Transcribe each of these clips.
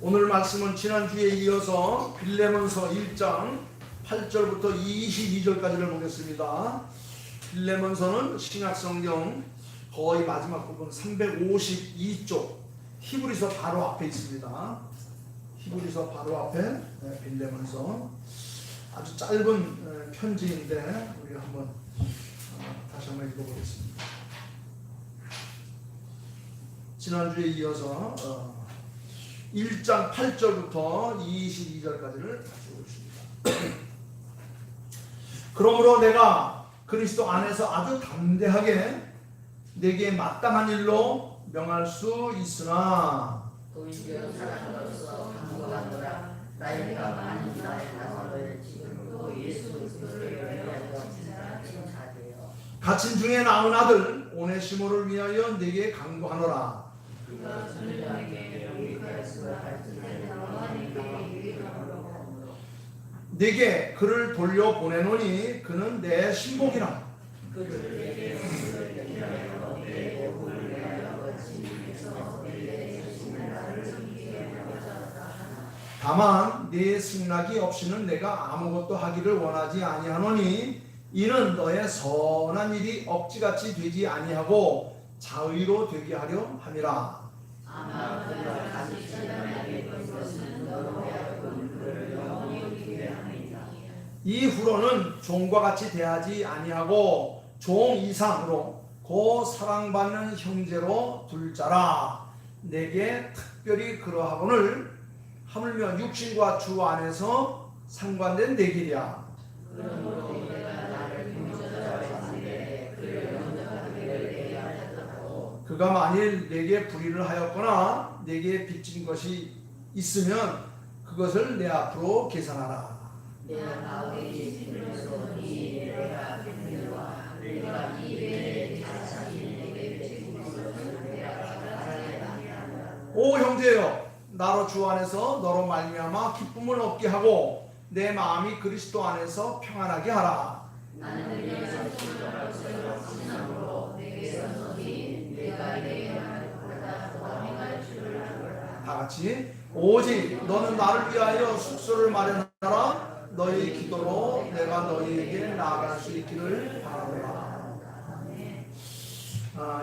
오늘 말씀은 지난주에 이어서 빌레몬서 1장 8절부터 22절까지를 보겠습니다. 빌레몬서는 신약성경 거의 마지막 부분 352쪽 히브리서 바로 앞에 있습니다. 히브리서 바로 앞에 빌레몬서 아주 짧은 편지인데 우리 한번 다시 한번 읽어보겠습니다. 지난주에 이어서 1장 8절부터 22절까지를 같이 보겠습니다. 그러므로 내가 그리스도 안에서 아주 담대하게 내게 마땅한 일로 명할 수 있으나 도인되어 사람으로서 강구하노라. 나이가 많은 나의 나라를 지금도 예수 그리스도를 위하여 칭찬하되어 갇힌 중에 낳은 아들 오네시모를 위하여 내게 강구하노라. 그가 전령에게 영육할 수가 갈지는 나와에게 유익함으로 내게 그를 돌려보내노니 그는 내 신복이라. 그를 내게 선물을 견하여 내 오후를 위하여 진리에서 내 자신의 나를 지키게 하고자 하나. 다만 네 승낙이 없이는 내가 아무것도 하기를 원하지 아니하노니 이는 너의 선한 일이 억지같이 되지 아니하고 자의로 되게 하려 함이라. 아마 그가 다시 신랑에게 본 것은 너로 하여금 그를 영원히 여기게 함이니라. 이후로는 종과 같이 대하지 아니하고 종 이상으로 고 사랑받는 형제로 둘 자라. 내게 특별히 그러하거늘 하물며 육신과 주 안에서 상관된 내 길이야. 그러므로 내가 나를 용서하라 했는데 그를 용서하기를 내게 하였다고. 그가 만일 내게 불의를 하였거나 내게 빚진 것이 있으면 그것을 내 앞으로 계산하라. 내가 나에게 지으면서니 내가 빚는과 내가 이외에 자신에게 빚진 것을 내가 알아야 하리라. 오 형제여, 나로 주 안에서 너로 말미암아 기쁨을 얻게 하고 내 마음이 그리스도 안에서 평안하게 하라. 나는 그냥 신으로서 신앙으로 내게 선언이 내가 내게 하나보다 더 행할 줄을 알아라. 다 같이 오직 너는 나를 위하여 숙소를 마련하라. 너희 기도로 내가 너희에게 나아갈 수 있기를 바라노라.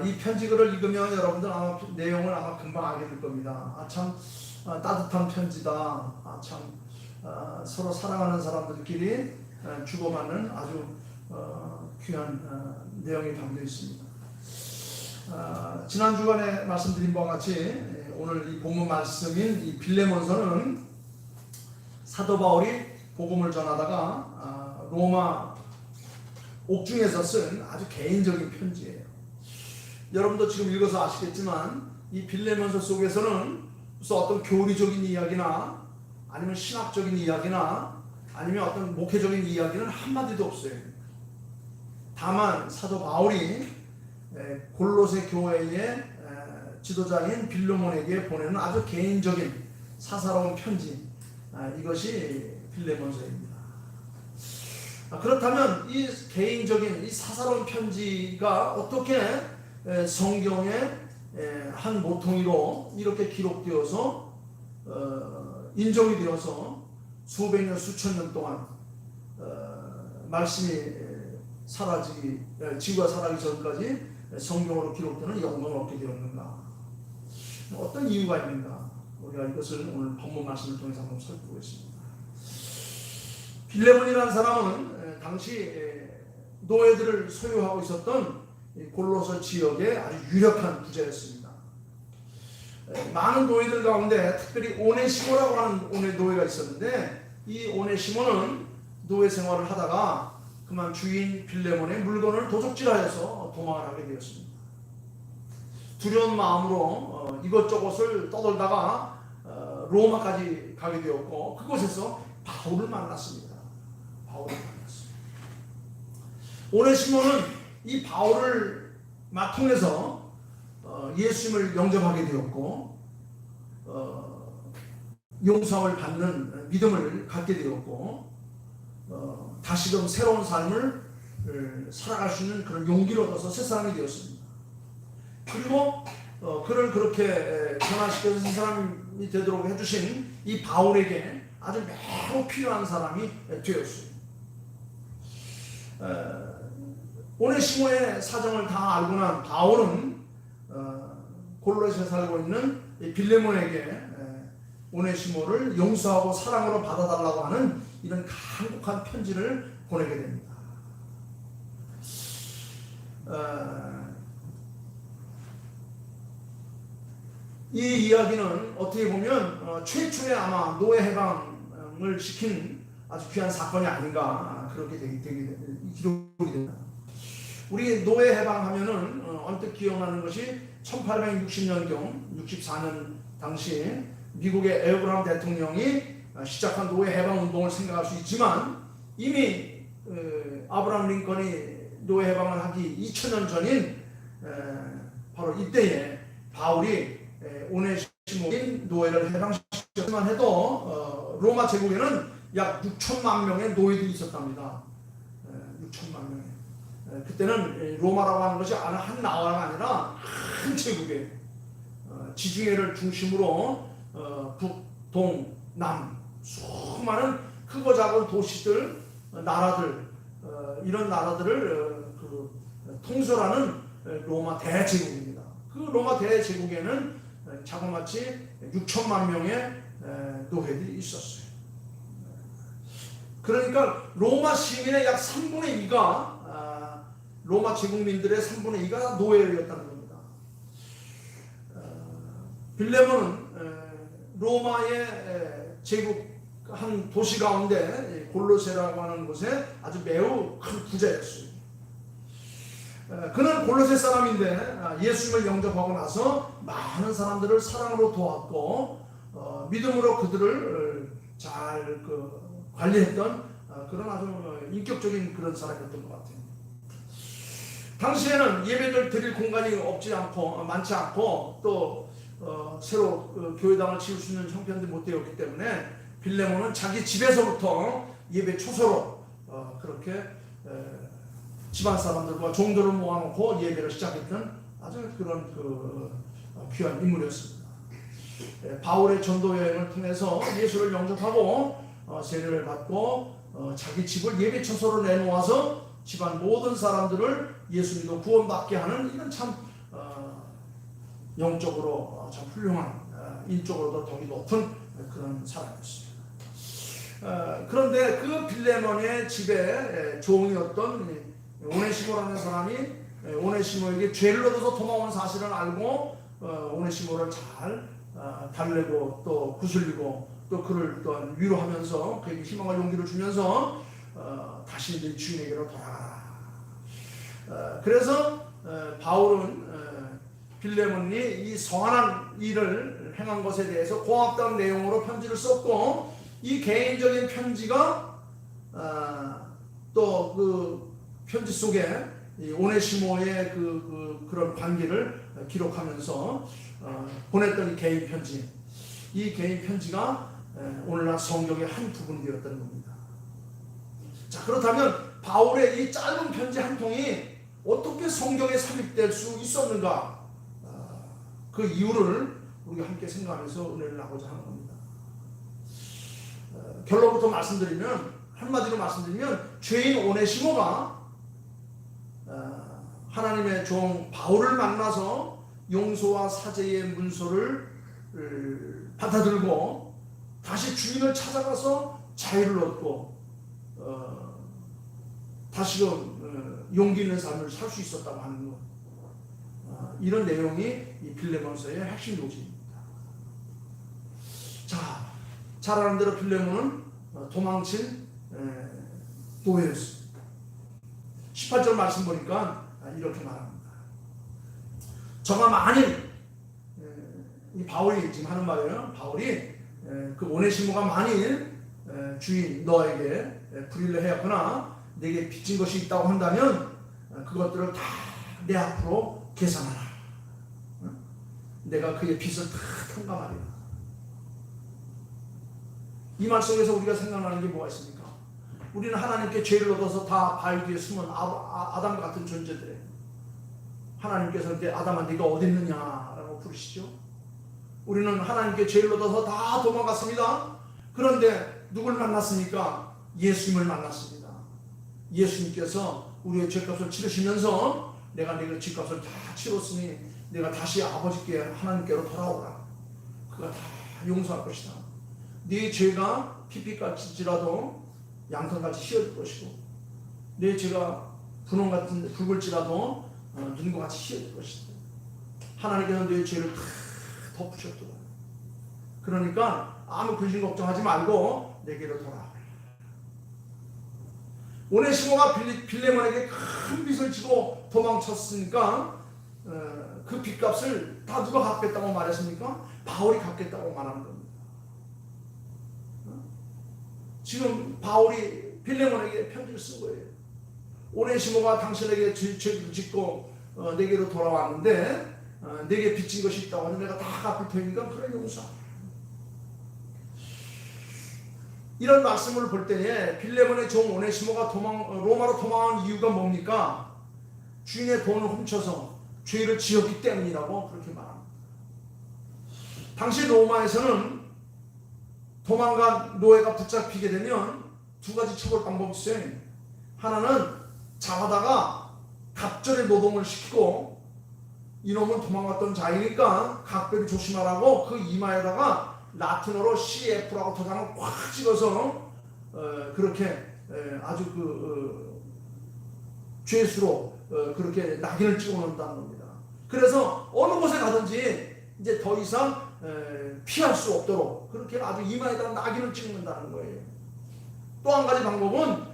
이 편지글을 읽으면 여러분들 아마 내용을 아마 금방 알게 될 겁니다. 참 따뜻한 편지다. 참 서로 사랑하는 사람들끼리 주고받는 아주 귀한 내용이 담겨 있습니다. 지난 주간에 말씀드린 바와 같이 오늘 이 본문 말씀인 이 빌레몬서는 사도 바울이 복음을 전하다가 로마 옥중에서 쓴 아주 개인적인 편지예요. 여러분도 지금 읽어서 아시겠지만 이 빌레몬서 속에서는 무슨 어떤 교리적인 이야기나 아니면 신학적인 이야기나 아니면 어떤 목회적인 이야기는 한마디도 없어요. 다만 사도 바울이 골로새 교회의 지도자인 빌레몬에게 보내는 아주 개인적인 사사로운 편지, 이것이 빌레몬서입니다. 그렇다면 이 개인적인 이 사사로운 편지가 어떻게 성경의 한 모퉁이로 이렇게 기록되어서 인정이 되어서 수백 년 수천 년 동안 말씀이 사라지기 지구가 살아가기 전까지 성경으로 기록되는 영광을 얻게 되었는가? 어떤 이유가 있는가? 우리가 이것을 오늘 본문 말씀을 통해서 한번 살펴보겠습니다. 빌레몬이라는 사람은 당시 노예들을 소유하고 있었던 골로새 지역의 아주 유력한 부자였습니다. 많은 노예들 가운데 특별히 오네시모라고 하는 노예가 있었는데 이 오네시모는 노예 생활을 하다가 그만 주인 빌레몬의 물건을 도적질하여서 도망을 하게 되었습니다. 두려운 마음으로 이것저것을 떠돌다가 로마까지 가게 되었고 그곳에서 바울을 만났습니다. 오네시모는 이 바울을 통해서 예수님을 영접하게 되었고 용서를 받는 믿음을 갖게 되었고 다시금 새로운 삶을 살아갈 수 있는 그런 용기를 얻어서 새 사람이 되었습니다. 그리고 그를 그렇게 변화시켜서 이 사람이 되도록 해주신 이 바울에게 아주 매우 필요한 사람이 되었어요. 오네시모의 사정을 다 알고 난 바울은 골로새에 살고 있는 빌레몬에게 오네시모를 용서하고 사랑으로 받아달라고 하는 이런 간곡한 편지를 보내게 됩니다. 이 이야기는 어떻게 보면 최초의 아마 노예 해방을 시킨 아주 귀한 사건이 아닌가 그렇게 기록이 됩니다. 우리 노예 해방하면은 언뜻 기억나는 것이 1860년경 64년 당시 미국의 에브라함 대통령이 시작한 노예 해방 운동을 생각할 수 있지만 이미 아브라함 링컨이 노예 해방을 하기 2000년 전인 바로 이때에 바울이 오네시모인 노예를 해방시켰만 해도 로마 제국에는 약 6천만 명의 노예들이 있었답니다. 6천만 명의. 그때는 로마라고 하는 것이 한 나라가 아니라 한 제국에 지중해를 중심으로 북, 동, 남 수많은 크고 작은 도시들, 나라들 이런 나라들을 통솔하는 로마 대제국입니다. 그 로마 대제국에는 자그마치 6천만 명의 노예들이 있었어요. 그러니까 로마 시민의 약 3분의 2가 로마 제국민들의 3분의 2가 노예였다는 겁니다. 빌레몬은 로마의 제국 한 도시 가운데 골로새라고 하는 곳에 아주 매우 큰 부자였어요. 그는 골로새 사람인데 예수님을 영접하고 나서 많은 사람들을 사랑으로 도왔고 믿음으로 그들을 잘 관리했던 그런 아주 인격적인 그런 사람이었던 것 같아요. 당시에는 예배를 드릴 공간이 많지 않고 또 새로 교회당을 지을 수 있는 형편도 못 되었기 때문에 빌레몬은 자기 집에서부터 예배 초소로 그렇게 집안 사람들과 종들을 모아놓고 예배를 시작했던 아주 그런 귀한 인물이었습니다. 바울의 전도 여행을 통해서 예수를 영접하고 세례를 받고 자기 집을 예배 초소로 내놓아서 집안 모든 사람들을 예수 믿어 구원받게 하는 이런 참 영적으로 참 훌륭한 인적으로도 덕이 높은 그런 사람이었습니다. 그런데 그 빌레몬의 집에 종이었던 오네시모라는 사람이 오네시모에게 죄를 얻어서 도망온 사실을 알고 오네시모를 잘 달래고 또 구슬리고 또 그를 또한 위로하면서 그에게 희망과 용기를 주면서 다시 네 주인에게로 돌아가라. 그래서 바울은 빌레몬이 이 성안한 일을 행한 것에 대해서 고맙다는 내용으로 편지를 썼고 이 개인적인 편지가 또 그 편지 속에 오네시모의 그런 관계를 기록하면서 보냈던 이 개인 편지, 이 개인 편지가 오늘날 성경의 한 부분이 되었다는 겁니다. 자, 그렇다면 바울의 이 짧은 편지 한 통이 어떻게 성경에 삽입될 수 있었는가? 그 이유를 우리가 함께 생각하면서 은혜를 나고자 하는 겁니다. 결론부터 말씀드리면, 한마디로 말씀드리면 죄인 오네시모가 하나님의 종 바울을 만나서 용서와 사죄의 문서를 받아들고 다시 주인을 찾아가서 자유를 얻고 다시금 용기 있는 삶을 살 수 있었다고 하는 것, 이런 내용이 이 빌레몬서의 핵심 요지입니다. 자, 잘 아는 대로 빌레몬은 도망친 노예였습니다. 18절 말씀 보니까 이렇게 말합니다. 저가 만일, 이 바울이 지금 하는 말이에요. 바울이 그 오네시모가 만일 주인 너에게 불의를 해였거나 내게 빚진 것이 있다고 한다면 그것들을 다 내 앞으로 계산하라. 내가 그의 빚을 다 통감하리라. 이 말 속에서 우리가 생각나는 게 뭐가 있습니까? 우리는 하나님께 죄를 얻어서 다 바위 뒤에 숨은 아담 같은 존재들이에요. 하나님께서 이제 아담아 네가 어디 있느냐라고 도망이라고 부르시죠. 우리는 하나님께 죄를 얻어서 다 도망갔습니다. 그런데 누굴 만났습니까? 예수님을 만났습니다. 예수님께서 우리의 죄값을 치르시면서 내가 너희 죄값을 다 치렀으니 내가 다시 아버지께 하나님께로 돌아오라. 그가 다 용서할 것이다. 네 죄가 피피같이라도 양털같이 휘어질 것이고 네 죄가 분홍 같은 붉을지라도 눈과 같이 휘어질 것이다. 하나님께서 네 죄를 다 덮으셨더라. 그러니까 아무 근심 걱정하지 말고 내게로 돌아와. 오네시모가 빌레몬에게 큰 빚을 지고 도망쳤으니까 그 빚값을 다 누가 갚겠다고 말했습니까? 바울이 갚겠다고 말하는 겁니다. 지금 바울이 빌레몬에게 편지를 쓴 거예요. 오네시모가 당신에게 죄를 짓고 내게로 돌아왔는데 내게 빚진 것이 있다고 하면 내가 다 갚을 테니까 그래 용서하라. 이런 말씀을 볼 때에 빌레몬의 종 오네시모가 로마로 도망한 이유가 뭡니까? 주인의 돈을 훔쳐서 죄를 지었기 때문이라고 그렇게 말합니다. 당시 로마에서는 도망간 노예가 붙잡히게 되면 두 가지 처벌 방법이 있어요. 하나는 잡아다가 갑절의 노동을 시키고 이놈은 도망갔던 자이니까 각별히 조심하라고 그 이마에다가 라틴어로 CF라고 도장을 꽉 찍어서 그렇게 아주 죄수로 그렇게 낙인을 찍어 놓는다는 겁니다. 그래서 어느 곳에 가든지 이제 더 이상 피할 수 없도록 그렇게 아주 이마에다가 낙인을 찍는다는 거예요. 또 한 가지 방법은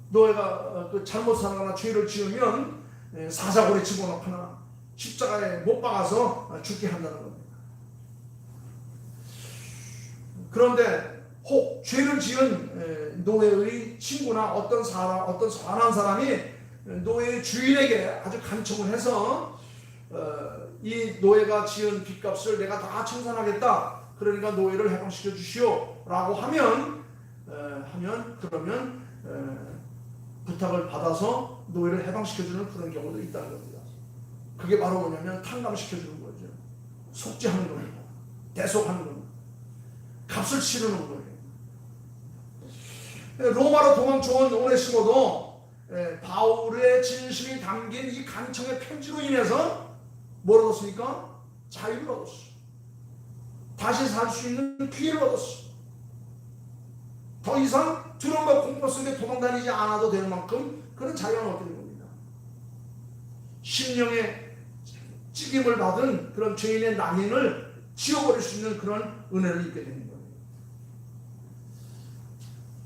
너희가 잘못 살거나 죄를 지으면 사자고에 집어넣거나 십자가에 못 박아서 죽게 한다는 겁니다. 그런데 혹 죄를 지은 노예의 친구나 어떤 선한 사람이 노예의 주인에게 아주 간청을 해서 이 노예가 지은 빚값을 내가 다 청산하겠다. 그러니까 노예를 해방시켜 주시오라고 그러면 부탁을 받아서 노예를 해방시켜주는 그런 경우도 있다는 겁니다. 그게 바로 뭐냐면 탕감시켜주는 거죠. 속죄하는 겁니다. 대속하는 겁니다. 값을 치르는 거예요. 로마로 도망쳐온 오네시모도 바울의 진심이 담긴 이 간청의 편지로 인해서 뭘 얻었습니까? 자유를 얻었어요. 다시 살 수 있는 기회를 얻었어요. 더 이상 두려움과 공포 속에 도망다니지 않아도 될 만큼 그런 자유를 얻게 된 겁니다. 심령의 찌김을 받은 그런 죄인의 낙인을 지워버릴 수 있는 그런 은혜를 입게 되는 거예요.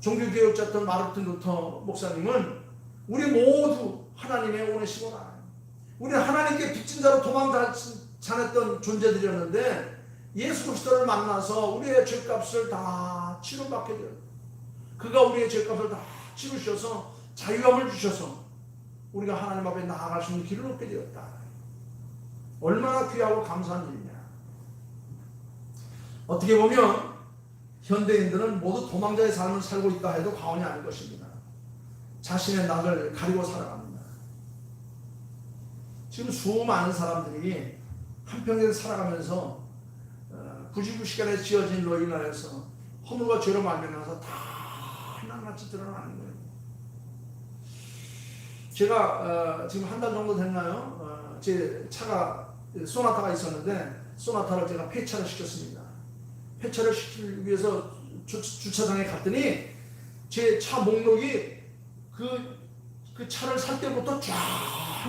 종교개혁자였던 마르틴 루터 목사님은 우리 모두 하나님의 오네시모라. 우리는 하나님께 빚진 자로 도망다녔던 존재들이었는데 예수 그리스도를 만나서 우리의 죄값을 다 치료받게 되었다. 그가 우리의 죄값을 다 치르셔서 자유함을 주셔서 우리가 하나님 앞에 나아갈 수 있는 길을 얻게 되었다. 얼마나 귀하고 감사한 일이냐. 어떻게 보면 현대인들은 모두 도망자의 삶을 살고 있다 해도 과언이 아닐 것입니다. 자신의 낙을 가리고 살아갑니다. 지금 수많은 사람들이 한평생 살아가면서 부지구시간에 지어진 로로 인하여서 허물과 죄로 말미암아서 다 하나같이 드러나는 거예요. 제가 지금 한 달 정도 됐나요? 제 차가 소나타가 있었는데 소나타를 제가 폐차를 시켰습니다. 폐차를 시키기 위해서 주차장에 갔더니 제 차 목록이 그 차를 살 때부터 쫙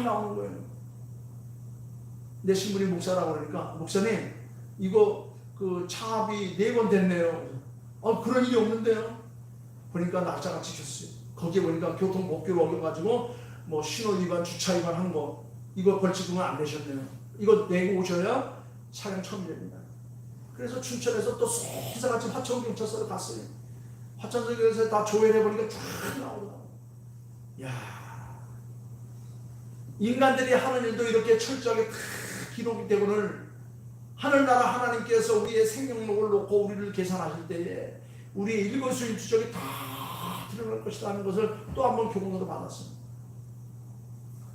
나오는 거예요. 내 신분이 목사라고 그러니까 목사님 이거 그 차압이 4번 됐네요. 그런 일이 없는데요. 보니까 날짜가 찍혔어요. 거기에 보니까 교통법규를 어겨가지고 뭐 신호 위반, 주차 위반 한 거 이거 벌칙금을 안 내셨네요. 이거 내고 오셔야 차량 처리됩니다. 그래서 춘천에서 또 쏘사같이 화천경찰서를 갔어요. 화천경찰서에 다 조회해보니까 쫙 나오더라고요. 이야, 인간들이 하는 일도 이렇게 철저하게 다 기록이 되고는 하늘나라 하나님께서 우리의 생명록을 놓고 우리를 계산하실 때에 우리의 일거수일투족이 다 드러날 것이라는 것을 또 한 번 교훈으로 받았습니다.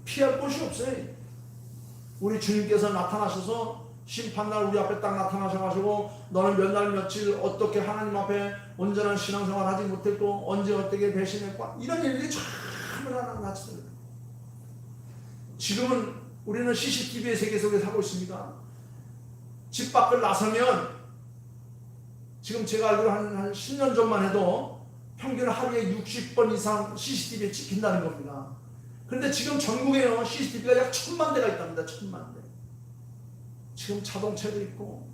피할 곳이 없어요. 우리 주님께서 나타나셔서 심판날 우리 앞에 딱 나타나셔가지고 너는 몇 날 며칠 어떻게 하나님 앞에 온전한 신앙생활 하지 못했고 언제 어떻게 배신했고 이런 일들이 전부 다 나타나요. 지금은 우리는 CCTV의 세계 속에 살고 있습니다. 집 밖을 나서면 지금 제가 알기로 한 10년 전만 해도 평균 하루에 60번 이상 CCTV에 찍힌다는 겁니다. 그런데 지금 전국에는 CCTV가 약 1000만 대가 있답니다. 1000만 대. 지금 자동차도 있고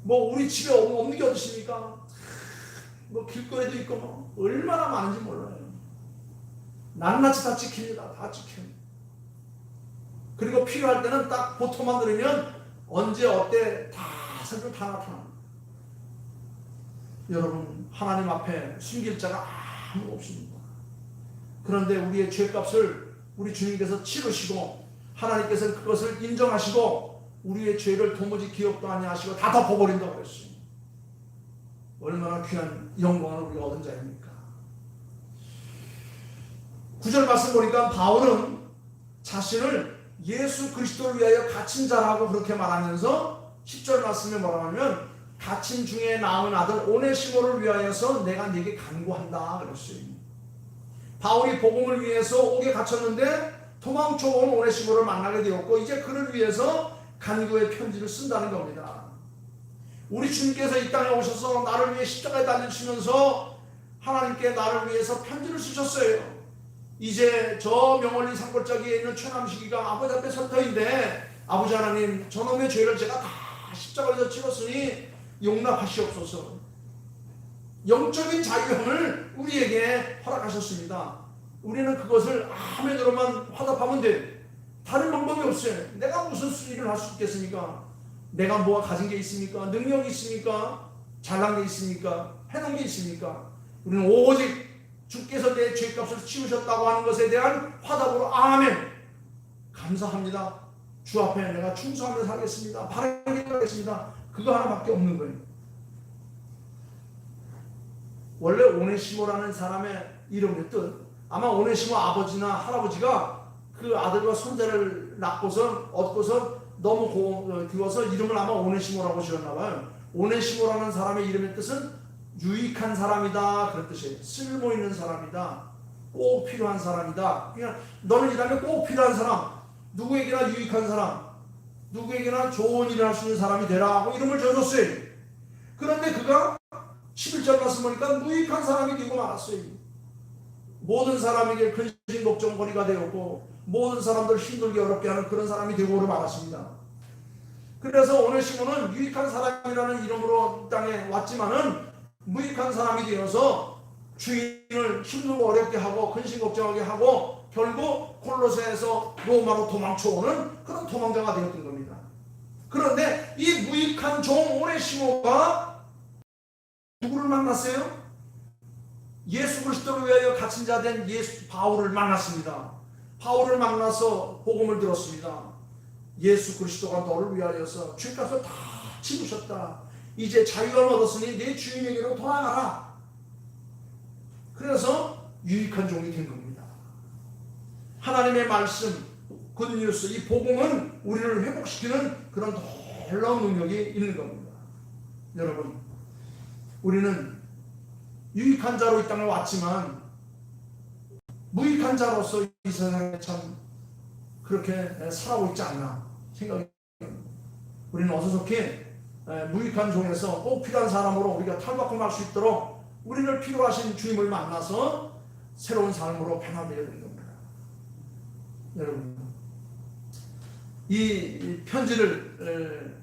뭐 우리 집에 없는 게 어디 있습니까? 뭐 길거리도 있고 뭐 얼마나 많은지 몰라요. 낱낱이 다 찍힙니다. 다 찍혀요. 그리고 필요할 때는 딱 보토만 들으면 언제 어때 다 설명 다 나타납니다. 여러분 하나님 앞에 숨길 자가 아무도 없습니다. 그런데 우리의 죄값을 우리 주님께서 치르시고 하나님께서 그것을 인정하시고 우리의 죄를 도무지 기억도 아니하시고 다 덮어버린다고 했어요. 얼마나 귀한 영광을 우리가 얻은 자입니까? 9절 말씀 보니까 바울은 자신을 예수 그리스도를 위하여 갇힌 자라고 그렇게 말하면서 10절 말씀에 뭐라 하면 갇힌 중에 낳은 아들 오네시모를 위하여서 내가 네게 간구한다 그랬어요. 바울이 복음을 위해서 옥에 갇혔는데 도망쳐온 오네시모를 만나게 되었고 이제 그를 위해서 간구의 편지를 쓴다는 겁니다. 우리 주님께서 이 땅에 오셔서 나를 위해 십자가에 달리시면서 하나님께 나를 위해서 편지를 쓰셨어요. 이제 저 명월리 산골짜기에 있는 최남식이가 아버지 앞에 설 터인데 아버지 하나님 저놈의 죄를 제가 다 십자가에서 치렀으니 용납하시옵소서. 영적인 자유함을 우리에게 허락하셨습니다. 우리는 그것을 아멘으로만 화답하면 돼. 다른 방법이 없어요. 내가 무슨 일을 할 수 있겠습니까? 내가 뭐가 가진 게 있습니까? 능력이 있습니까? 잘난 게 있습니까? 해놓은 게 있습니까? 우리는 오직 주께서 내 죄값을 치우셨다고 하는 것에 대한 화답으로 아멘 감사합니다. 주 앞에 내가 충성하며 살겠습니다. 바르게 살겠습니다. 그거 하나밖에 없는 거예요. 원래 오네시모라는 사람의 이름의 뜻 아마 오네시모 아버지나 할아버지가 그 아들과 손자를 얻고서 너무 그어서 이름을 아마 오네시모라고 지었나 봐요. 오네시모라는 사람의 이름의 뜻은 유익한 사람이다 그런 뜻이에요. 쓸모 있는 사람이다. 꼭 필요한 사람이다. 그냥 너는 일하면 꼭 필요한 사람, 누구에게나 유익한 사람, 누구에게나 좋은 일을 할 수 있는 사람이 되라 하고 이름을 지어줬어요. 그런데 그가 11절 말씀 보니까 무익한 사람이 되고 말았어요. 모든 사람에게 근심 걱정거리가 되었고 모든 사람들 힘들게 어렵게 하는 그런 사람이 되고 말았습니다. 그래서 오네시모는 유익한 사람이라는 이름으로 이 땅에 왔지만은 무익한 사람이 되어서 주인을 힘들고 어렵게 하고 근심 걱정하게 하고 결국 콜로세에서 로마로 도망쳐오는 그런 도망자가 되었던 겁니다. 그런데 이 무익한 종 오네시모가 누구를 만났어요? 예수 그리스도를 위하여 갇힌 자 된 바울을 만났습니다. 바울을 만나서 복음을 들었습니다. 예수 그리스도가 너를 위하여서 죄값을 다 치르셨다. 이제 자유함을 얻었으니 내 주인에게로 돌아가라. 그래서 유익한 종이 된 겁니다. 하나님의 말씀, 굿뉴스, 이 복음은 우리를 회복시키는 그런 놀라운 능력이 있는 겁니다. 여러분, 우리는 유익한 자로 이 땅에 왔지만 무익한 자로서 이 세상에 참 그렇게 살아오고 있지 않나 생각이 듭니다. 우리는 어서속히 무익한 종에서 꼭 필요한 사람으로 우리가 탈바꿈할 수 있도록 우리를 필요하신 주님을 만나서 새로운 삶으로 변화되어야 되는 겁니다. 여러분, 이 편지를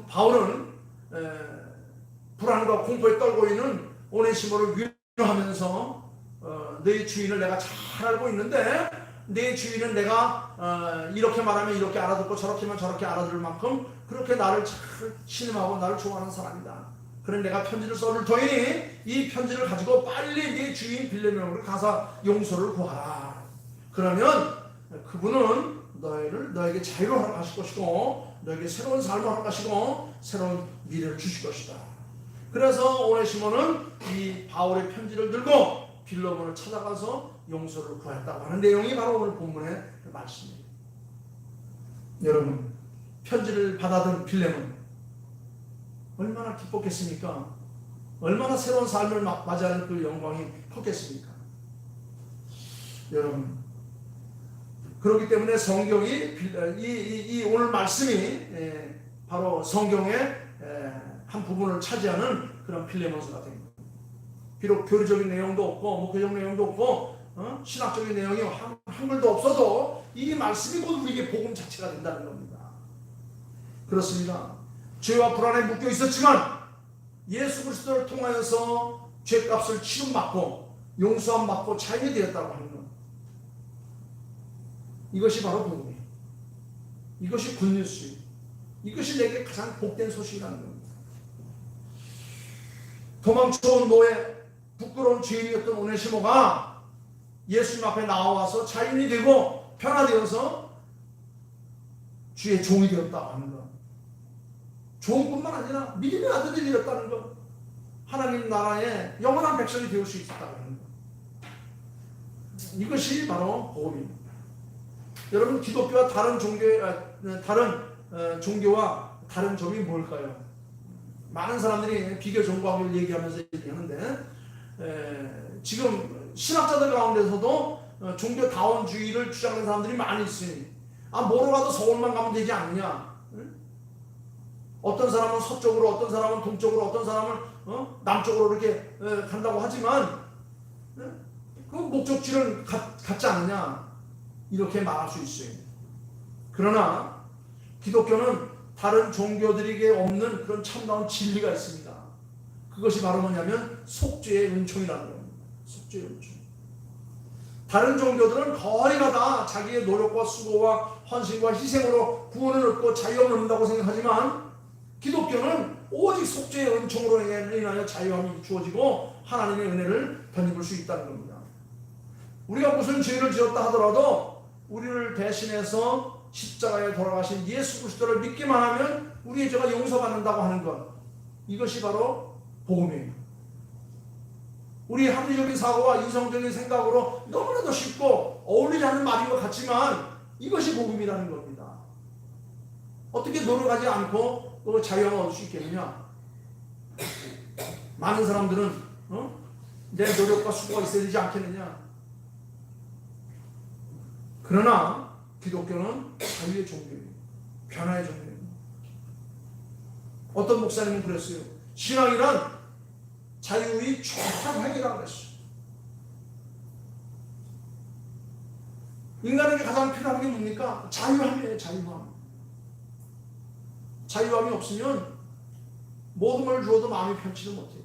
바울은 불안과 공포에 떨고 있는 오네시모를 위로하면서 너희 주인을 내가 잘 알고 있는데 내 주인은 내가 이렇게 말하면 이렇게 알아듣고 저렇게 하면 저렇게 알아들을 만큼 그렇게 나를 잘 신임하고 나를 좋아하는 사람이다. 그래 내가 편지를 써줄 터이니 이 편지를 가지고 빨리 네 주인 빌레몬으로 가서 용서를 구하라. 그러면 그분은 너에게 자유를 허락하실 것이고 너에게 새로운 삶을 허락하시고 새로운 미래를 주실 것이다. 그래서 오네시모는 이 바울의 편지를 들고 빌레몬을 찾아가서 용서를 구했다고 하는 내용이 바로 오늘 본문의 말씀입니다. 여러분, 편지를 받아든 빌레몬 얼마나 기뻤겠습니까? 얼마나 새로운 삶을 맞이하는 그 영광이 컸겠습니까? 여러분, 그렇기 때문에 성경이 이 오늘 말씀이 바로 성경의 한 부분을 차지하는 그런 필레몬서가 됩니다. 비록 교리적인 내용도 없고 목회적 내용도 없고 신학적인 내용이 한글도 없어도 이 말씀이 곧 우리에게 복음 자체가 된다는 겁니다. 그렇습니다. 죄와 불안에 묶여 있었지만 예수 그리스도를 통하여서 죄값을 치름받고 용서함 받고 자유이 되었다고 하는 것. 이것이 바로 복음이에요. 이것이 굿뉴스예요. 이것이 내게 가장 복된 소식이라는 겁니다. 도망쳐온 노예, 부끄러운 죄인이었던 오네시모가 예수님 앞에 나와서 자유인이 되고 변화되어서 주의 종이 되었다고 하는 것. 종뿐만 아니라 믿음의 아들이 되었다는 것. 하나님 나라의 영원한 백성이 되올 수 있었다고 하는 것. 이것이 바로 복음입니다. 여러분, 기독교와 다른 종교와 다른 점이 뭘까요? 많은 사람들이 비교 종교학을 얘기하면서 얘기하는데 지금 신학자들 가운데서도 종교다원주의를 주장하는 사람들이 많이 있으니 뭐로 가도 서울만 가면 되지 않느냐. 어떤 사람은 서쪽으로, 어떤 사람은 동쪽으로, 어떤 사람은 남쪽으로 이렇게 간다고 하지만 그 목적지는 같지 않느냐, 이렇게 말할 수 있어요. 그러나 기독교는 다른 종교들에게 없는 그런 참다운 진리가 있습니다. 그것이 바로 뭐냐면 속죄의 은총이라는 겁니다. 속죄의 은총. 다른 종교들은 거리가 다 자기의 노력과 수고와 헌신과 희생으로 구원을 얻고 자유함을 얻는다고 생각하지만 기독교는 오직 속죄의 은총으로 인하여 자유함이 주어지고 하나님의 은혜를 덧입을 수 있다는 겁니다. 우리가 무슨 죄를 지었다 하더라도 우리를 대신해서 십자가에 돌아가신 예수 그리스도를 믿기만 하면 우리의 죄가 용서받는다고 하는 것, 이것이 바로 복음이에요. 우리 합리적인 사고와 이성적인 생각으로 너무나도 쉽고 어울리지 않는 말인 것 같지만 이것이 복음이라는 겁니다. 어떻게 노력하지 않고 자유함을 얻을 수 있겠느냐? 많은 사람들은 내 노력과 수고가 있어야 되지 않겠느냐? 그러나 기독교는 자유의 종교예요. 변화의 종교예요. 어떤 목사님은 그랬어요. 신앙이란 자유의 최상획이라고 그랬어요. 인간에게 가장 필요한 게 뭡니까? 자유함이에요. 자유함. 자유함이 없으면 모든 걸 주어도 마음이 편치를 못해요.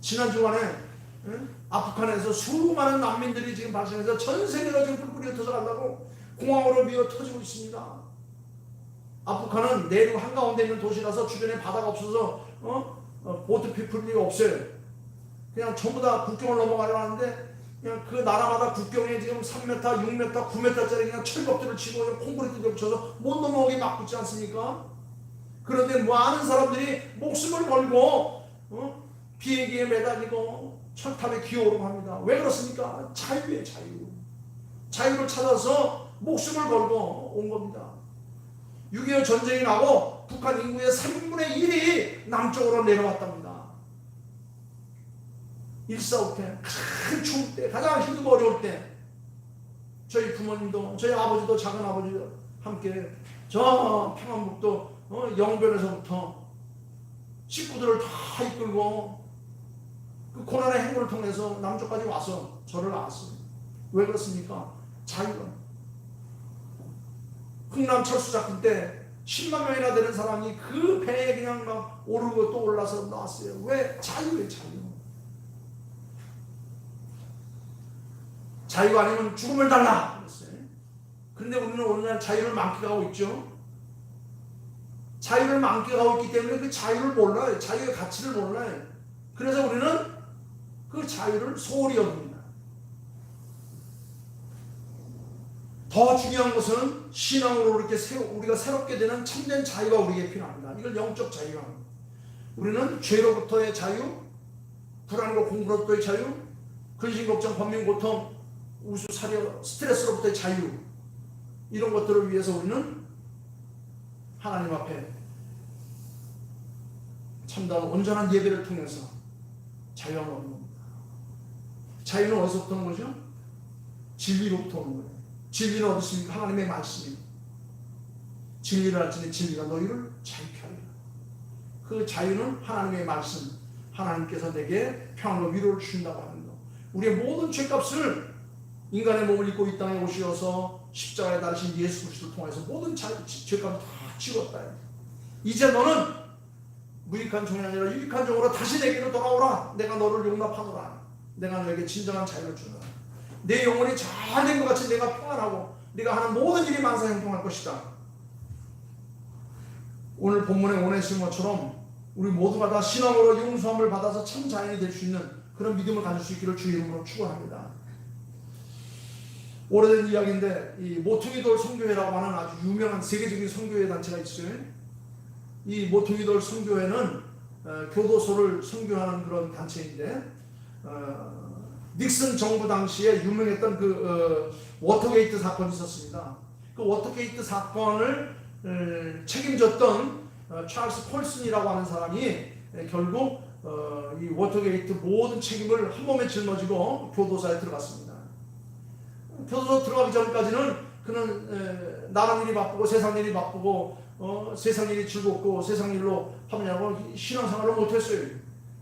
지난 주간에 아프간에서 수많은 난민들이 지금 발생해서 전 세계가 지금 뿔뿔이 흩어져 간다고 공항으로 미어 터지고 있습니다. 아프간은 내륙 한가운데 있는 도시라서 주변에 바다가 없어서 보트 피플이 없어요. 그냥 전부 다 국경을 넘어가려고 하는데 그냥 그 나라마다 국경에 지금 3m, 6m, 9m짜리 그냥 철벽들을 치고 그냥 콘크리트를 쳐서 못 넘어오게 막고 있지 않습니까? 그런데 많은 사람들이 목숨을 걸고 비행기에 매달리고 철탑에 기어오르고 합니다. 왜 그렇습니까? 자유의 자유. 자유를 찾아서 목숨을 걸고 온 겁니다. 6.25 전쟁이 나고 북한 인구의 3분의 1이 남쪽으로 내려왔답니다. 1.4.5 때, 큰 추울 때, 가장 힘들고 어려울 때 저희 부모님도, 저희 아버지도, 작은 아버지도 함께 저 평안북도 영변에서부터 식구들을 다 이끌고 그 고난의 행군을 통해서 남쪽까지 와서 저를 낳았어요. 왜 그렇습니까? 자유가. 흥남 철수 작전 때 10만 명이나 되는 사람이 그 배에 그냥 막 오르고 또 올라서 나왔어요. 왜? 자유의 자유. 자유 아니면 죽음을 달라 그랬어요. 그런데 우리는 오늘날 자유를 만끽하고 있죠. 자유를 만끽하고 있기 때문에 그 자유를 몰라요. 자유의 가치를 몰라요. 그래서 우리는 그 자유를 소홀히 여깁니다. 더 중요한 것은 신앙으로 이렇게 우리가 새롭게 되는 참된 자유가 우리에게 필요합니다. 이걸 영적 자유입니다. 우리는 죄로부터의 자유, 불안과 공부로부터의 자유, 근심 걱정, 번민 고통, 우수 사려, 스트레스로부터의 자유, 이런 것들을 위해서 우리는 하나님 앞에 참다운 온전한 예배를 통해서 자유를 얻는 겁니다. 자유는 어디서부터 오는 거죠? 진리로부터 오는 거예요. 진리는 어디 있습니까? 하나님의 말씀이. 진리를 알지니 진리가 너희를 자유케 하리라. 그 자유는 하나님의 말씀, 하나님께서 내게 평안과 위로를 주신다고 하는 것. 우리의 모든 죄값을 인간의 몸을 입고 이 땅에 오셔서 십자가에 달리신 예수 그리스도를 통해서 모든 죄값을 다 지웠다. 이제 너는 무익한 종이 아니라 유익한 종으로 다시 내게로 돌아오라. 내가 너를 용납하노라. 내가 너에게 진정한 자유를 주노라. 내 영혼이 잘 된 것 같이 내가 평안하고 네가 하는 모든 일이 만사형통할 것이다. 오늘 본문의 오네시모처럼 우리 모두가 다 신앙으로 용서함을 받아서 참 자연이 될 수 있는 그런 믿음을 가질 수 있기를 주의 이름으로 축원합니다. 오래된 이야기인데 이 모퉁이돌 선교회라고 하는 아주 유명한 세계적인 선교회 단체가 있어요. 이 모퉁이돌 선교회는 교도소를 선교하는 그런 단체인데 닉슨 정부 당시에 유명했던 그 워터게이트 사건이 있었습니다. 그 워터게이트 사건을 책임졌던 찰스 폴슨이라고 하는 사람이 결국 이 워터게이트 모든 책임을 한 몸에 짊어지고 교도소에 들어갔습니다. 교도소 들어가기 전까지는 그는 나라 일이 바쁘고 세상 일이 바쁘고 세상 일이 즐겁고 세상 일로 하느냐고 신앙생활을 못했어요.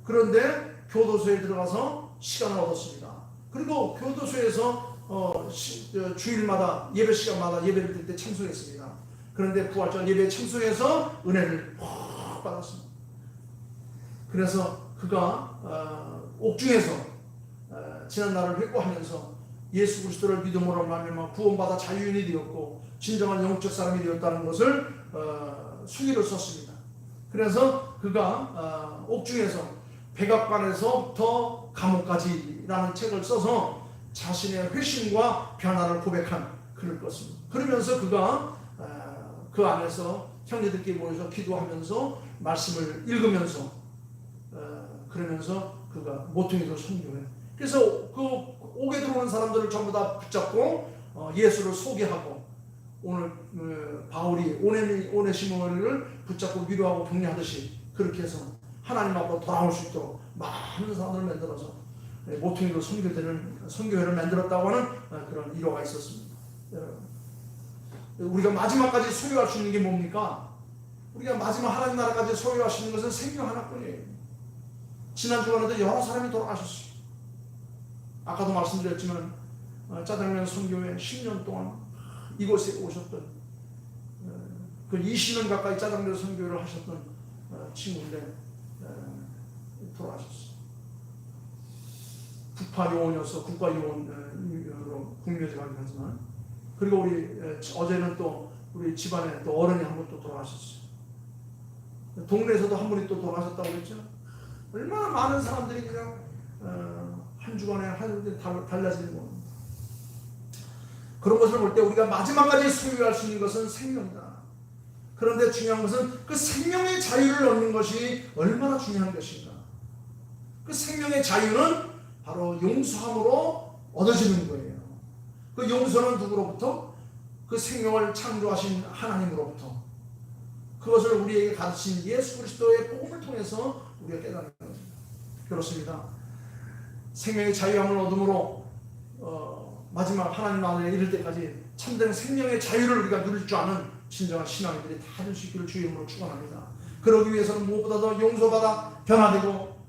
그런데 교도소에 들어가서 시간을 얻었습니다. 그리고 교도소에서 주일마다 예배 시간마다 예배를 드릴 때 참석했습니다. 그런데 부활절 예배에 참석해서 은혜를 확 받았습니다. 그래서 그가 옥중에서 지난 날을 회고하면서 예수 그리스도를 믿음으로 말미암아 구원받아 자유인이 되었고 진정한 영적 사람이 되었다는 것을 수기를 썼습니다. 그래서 그가 옥중에서 백악관에서부터 감옥까지라는 책을 써서 자신의 회심과 변화를 고백한 글을 썼습니다. 그러면서 그가 그 안에서 형제들끼리 모여서 기도하면서 말씀을 읽으면서 그러면서 그가 모퉁이돌 선교해. 그래서 그 옥에 들어오는 사람들을 전부 다 붙잡고 예수를 소개하고 오늘 바울이 오네시모를 붙잡고 위로하고 격려하듯이 그렇게 해서 하나님 앞으로 돌아올 수 있도록 많은 사람들을 만들어서 모퉁이돌 선교회를 만들었다고 하는 그런 일화가 있었습니다. 우리가 마지막까지 소유할 수 있는 게 뭡니까? 우리가 마지막 하나님 나라까지 소유할 수 있는 것은 생명 하나뿐이에요. 지난 주간에도 여러 사람이 돌아가셨어요. 아까도 말씀드렸지만 짜장면 선교회 10년 동안 이곳에 오셨던 그 20년 가까이 짜장면 선교를 하셨던 친구인데 돌아가셨어요. 국가요원이어서 국가요원으로 국민회장을 하지만 그리고 우리 어제는 또 우리 집안에 또 어른이 한 분 또 돌아가셨어요. 동네에서도 한 분이 또 돌아가셨다고 그랬죠. 얼마나 많은 사람들이 그냥 한 주간에 하늘이 달라지는 겁니다. 그런 것을 볼 때 우리가 마지막까지 소유할 수 있는 것은 생명이다. 그런데 중요한 것은 그 생명의 자유를 얻는 것이 얼마나 중요한 것인가. 그 생명의 자유는 바로 용서함으로 얻어지는 거예요. 그 용서는 누구로부터? 그 생명을 창조하신 하나님으로부터. 그것을 우리에게 가르친 예수 그리스도의 복음을 통해서 우리가 깨닫는 겁니다. 그렇습니다. 생명의 자유함을 얻음으로 마지막 하나님 나라에 이를 때까지 참된 생명의 자유를 우리가 누릴 줄 아는 진정한 신앙인들이 다 될 수 있기를 주의 이름으로 축원합니다. 그러기 위해서는 무엇보다도 용서받아 변화되고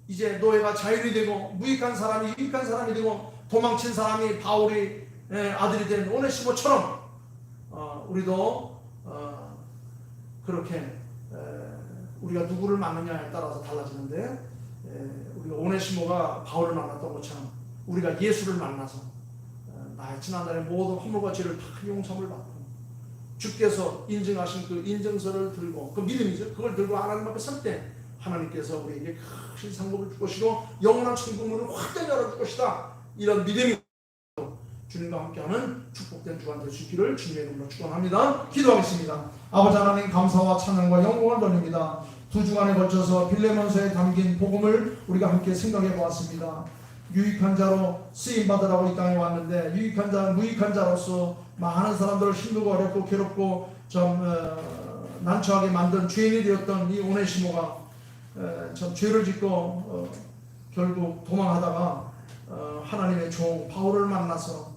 이제 노예가 자유이 되고 무익한 사람이 유익한 사람이 되고 도망친 사람이 바울의 아들이 된 오네시모처럼 우리도 그렇게 우리가 누구를 만나냐에 따라서 달라지는데 우리가 오네시모가 바울을 만났던 것처럼 우리가 예수를 만나서 나의 지난날의 모든 허물과 죄를 다 용서를 받고 주께서 인증하신 그 인증서를 들고 그 믿음이죠. 그걸 들고 하나님 앞에 설 때 하나님께서 우리에게 큰 상급을 줄 것이고 영원한 천국문을 확대히 열어줄 것이다. 이런 믿음이 주님과 함께하는 축복된 주간 될 수 있기를 주님의 이름으로 축원합니다. 기도하겠습니다. 아버지 하나님 감사와 찬양과 영광을 돌립니다. 두 주간에 걸쳐서 빌레몬서에 담긴 복음을 우리가 함께 생각해 보았습니다. 유익한 자로 쓰임 받으라고 이 땅에 왔는데 유익한 자는 무익한 자로서 많은 사람들을 힘들고 어렵고 괴롭고 좀 난처하게 만든 죄인이 되었던 이 오네시모가 참 죄를 짓고 결국 도망하다가 하나님의 종 바울을 만나서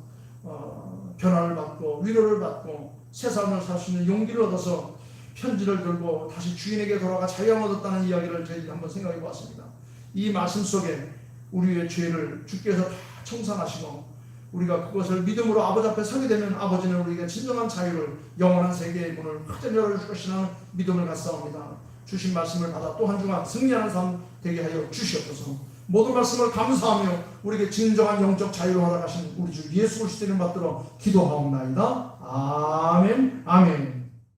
변화를 받고 위로를 받고 새 삶을 살 수 있는 용기를 얻어서 편지를 들고 다시 주인에게 돌아가 자유함을 얻었다는 이야기를 저희들이 한번 생각해 보았습니다. 이 말씀 속에 우리의 죄를 주께서 다 청산하시고 우리가 그것을 믿음으로 아버지 앞에 서게 되면 아버지는 우리에게 진정한 자유를 영원한 세계의 문을 확전 열어줄 것이라는 믿음을 갖사옵니다. 주신 말씀을 받아 또 한 주간 승리하는 삶 되게 하여 주시옵소서. 모든 말씀을 감사하며 우리에게 진정한 영적 자유를 허락하신 우리 주 예수 그리스도를 받들어 기도하옵나이다. 아멘. 아멘.